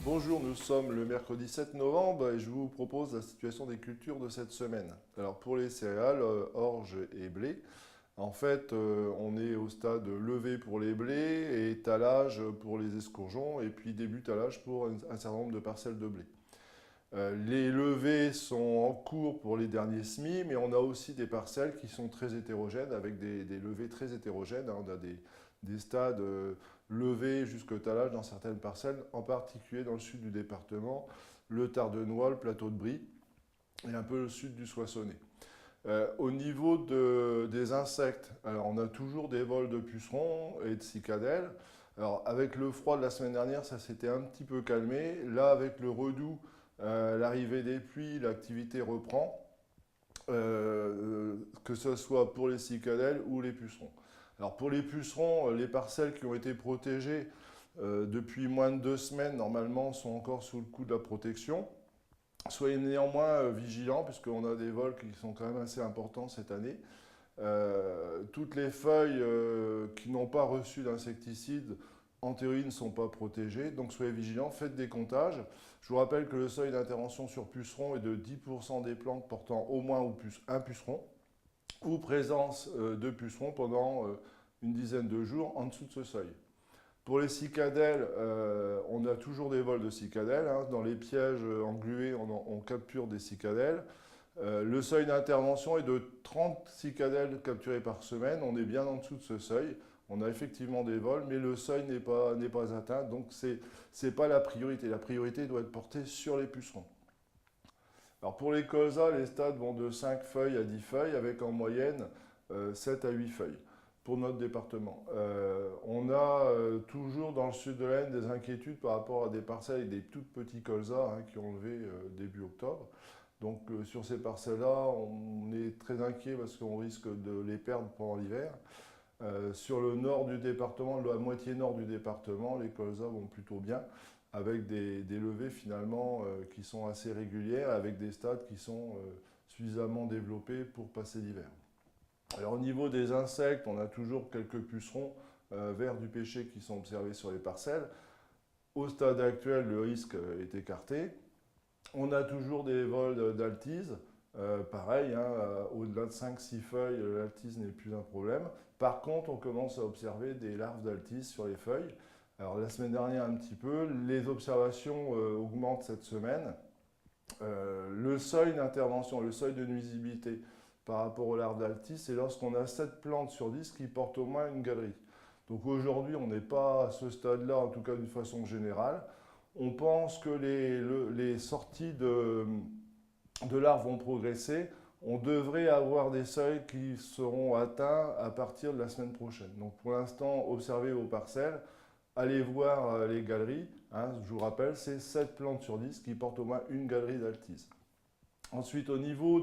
Bonjour, nous sommes le mercredi 7 novembre et je vous propose la situation des cultures de cette semaine. Alors pour les céréales, orge et blé, en fait on est au stade levée pour les blés et étalage pour les escourgeons et puis début talage pour un certain nombre de parcelles de blé. Les levées sont en cours pour les derniers semis, mais on a aussi des parcelles qui sont très hétérogènes, avec des levées très hétérogènes. On a des stades levés jusqu'au talage dans certaines parcelles, en particulier dans le sud du département, le Tardenois, le plateau de Brie et un peu le sud du Soissonnais. Au niveau des insectes, alors on a toujours des vols de pucerons et de cicadelles. Alors avec le froid de la semaine dernière, ça s'était un petit peu calmé. Là, avec le redoux, l'arrivée des pluies, l'activité reprend, que ce soit pour les cicadelles ou les pucerons. Alors pour les pucerons, les parcelles qui ont été protégées depuis moins de 2 semaines, normalement, sont encore sous le coup de la protection. Soyez néanmoins vigilants, puisqu'on a des vols qui sont quand même assez importants cette année. Toutes les feuilles qui n'ont pas reçu d'insecticide, en théorie, ne sont pas protégées. Donc soyez vigilants, faites des comptages. Je vous rappelle que le seuil d'intervention sur puceron est de 10% des plantes portant au moins un puceron, ou présence de pucerons pendant une dizaine de jours en dessous de ce seuil. Pour les cicadelles, on a toujours des vols de cicadelles. Hein. Dans les pièges englués, on capture des cicadelles. Le seuil d'intervention est de 30 cicadelles capturées par semaine. On est bien en dessous de ce seuil. On a effectivement des vols, mais le seuil n'est pas atteint. Donc, ce n'est pas la priorité. La priorité doit être portée sur les pucerons. Alors, pour les colzas, les stades vont de 5 feuilles à 10 feuilles, avec en moyenne 7 à 8 feuilles pour notre département. On a toujours dans le sud de l'Aisne des inquiétudes par rapport à des parcelles avec des tout petits colzas qui ont levé début octobre. Donc sur ces parcelles-là, on est très inquiet parce qu'on risque de les perdre pendant l'hiver. Sur le nord du département, la moitié nord du département, les colzas vont plutôt bien, avec des levées finalement qui sont assez régulières, avec des stades qui sont suffisamment développés pour passer l'hiver. Alors au niveau des insectes, on a toujours quelques pucerons vers du pêcher qui sont observés sur les parcelles. Au stade actuel, le risque est écarté. On a toujours des vols d'altise. Pareil, au-delà de 5-6 feuilles, l'altise n'est plus un problème. Par contre, on commence à observer des larves d'altise sur les feuilles. Alors la semaine dernière un petit peu, les observations augmentent cette semaine. Le seuil d'intervention, le seuil de nuisibilité par rapport aux larves d'altise, c'est lorsqu'on a 7 plantes sur 10 qui portent au moins une galerie. Donc aujourd'hui, on n'est pas à ce stade-là, en tout cas d'une façon générale. On pense que les sorties de larves vont progresser. On devrait avoir des seuils qui seront atteints à partir de la semaine prochaine. Donc pour l'instant, observez vos parcelles, allez voir les galeries. Je vous rappelle, c'est 7 plantes sur 10 qui portent au moins une galerie d'altise. Ensuite, au niveau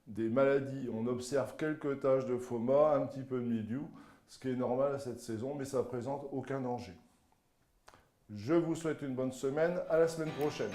des maladies, on observe quelques taches de phoma, un petit peu de mildiou, ce qui est normal à cette saison, mais ça ne présente aucun danger. Je vous souhaite une bonne semaine, à la semaine prochaine.